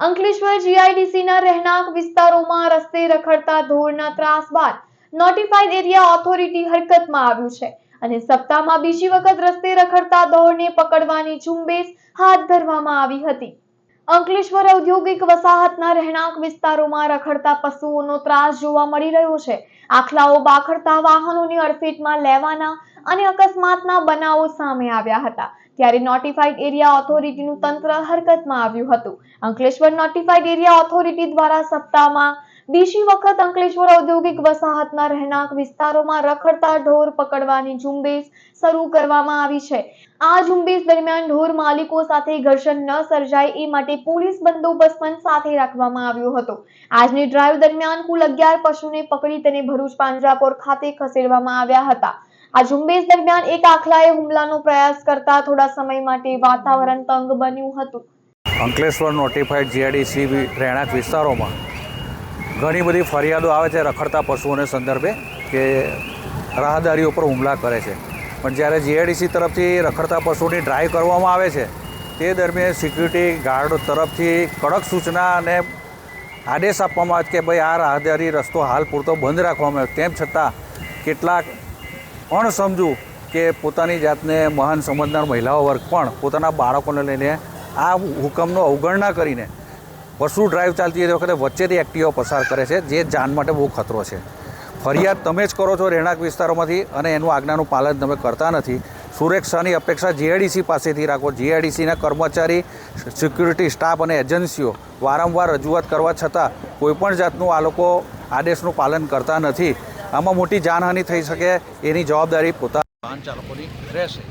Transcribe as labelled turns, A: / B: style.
A: અંકલેશ્વર જીઆઈડીસીના રહેણાંક વિસ્તારોમાં રસ્તે રખડતા ઢોરના ત્રાસ બાદ નોટિફાઈડ એરિયા ઓથોરિટી હરકતમાં આવ્યું છે અને સપ્તાહમાં બીજી વખત રસ્તે રખડતા ઢોરને પકડવાની ઝુંબેશ હાથ ધરવામાં આવી હતી। અંકલેશ્વર ઔદ્યોગિક વસાહતના રહેણાંક વિસ્તારોમાં રખડતા પશુઓનો ત્રાસ જોવા મળી રહ્યો છે। આખલાઓ બાખડતા વાહનોની અડફેટમાં લેવાના અને અકસ્માતના બનાવો સામે આવ્યા હતા, ત્યારે નોટિફાઈડ એરિયા ઓથોરિટીનું તંત્ર હરકતમાં આવ્યું હતું। અંકલેશ્વર નોટિફાઈડ એરિયા ઓથોરિટી દ્વારા સપ્તાહમાં બીજી વખત અંકલેશ્વર ઔદ્યોગિક વસાહતના રહેણાંક વિસ્તારોમાં રખડતા ઢોર પકડવાની ઝુંબેશ શરૂ કરવામાં આવી છે। આ ઝુંબેશ દરમિયાન ઢોર માલિકો સાથે ઘર્ષણ ન સર્જાય એ માટે પોલીસ બંદોબસ્ત પણ સાથે રાખવામાં આવ્યો હતો। આજની ડ્રાઈવ દરમિયાન કુલ 11 પશુને પકડી તેને ભરૂચ પાંજરાપોળ ખાતે ખસેડવામાં આવ્યા હતા। આ ઝુંબેશ દરમિયાન એક આખલાએ હુમલાનો પ્રયાસ કરતા થોડા સમય માટે વાતાવરણ તંગ બન્યું હતું।
B: અંકલેશ્વર નોટિફાઈડ જીઆઈડીસી રહેણાંક વિસ્તારોમાં ઘણી બધી ફરિયાદો આવે છે રખડતા પશુઓને સંદર્ભે કે રાહદારીઓ પર હુમલા કરે છે, પણ જ્યારે જીઆઈડીસી તરફથી રખડતા પશુની ડ્રાઈવ કરવામાં આવે છે તે દરમિયાન સિક્યુરિટી ગાર્ડ તરફથી કડક સૂચના અને આદેશ આપવામાં આવે કે ભાઈ આ રાહદારી રસ્તો હાલ પૂરતો બંધ રાખવામાં આવે, તેમ છતાં કેટલાક અણસમજુ કે પોતાની જાતને મહાન સમજનાર મહિલાઓ વર્ગ પણ પોતાના બાળકોને લઈને આ હુકમનો અવગણના કરીને પશુ ડ્રાઈવ ચાલતી એ વખતે વચ્ચેથી એક્ટિવા પસાર કરે છે, જે જાન માટે બહુ ખતરો છે। ફરિયાદ તમે જ કરો છો રહેણાંક વિસ્તારોમાંથી અને એનું આજ્ઞાનું પાલન તમે કરતા નથી। સુરક્ષાની અપેક્ષા જીઆઈડીસી પાસેથી રાખો। જીઆઈડીસીના કર્મચારી, સિક્યુરિટી સ્ટાફ અને એજન્સીઓ વારંવાર રજૂઆત કરવા છતાં કોઈપણ જાતનું આ લોકો આદેશનું પાલન કરતા નથી। આમાં મોટી જાનહાનિ થઈ શકે એની જવાબદારી પોતાના વાહન ચાલકોની રહેશે।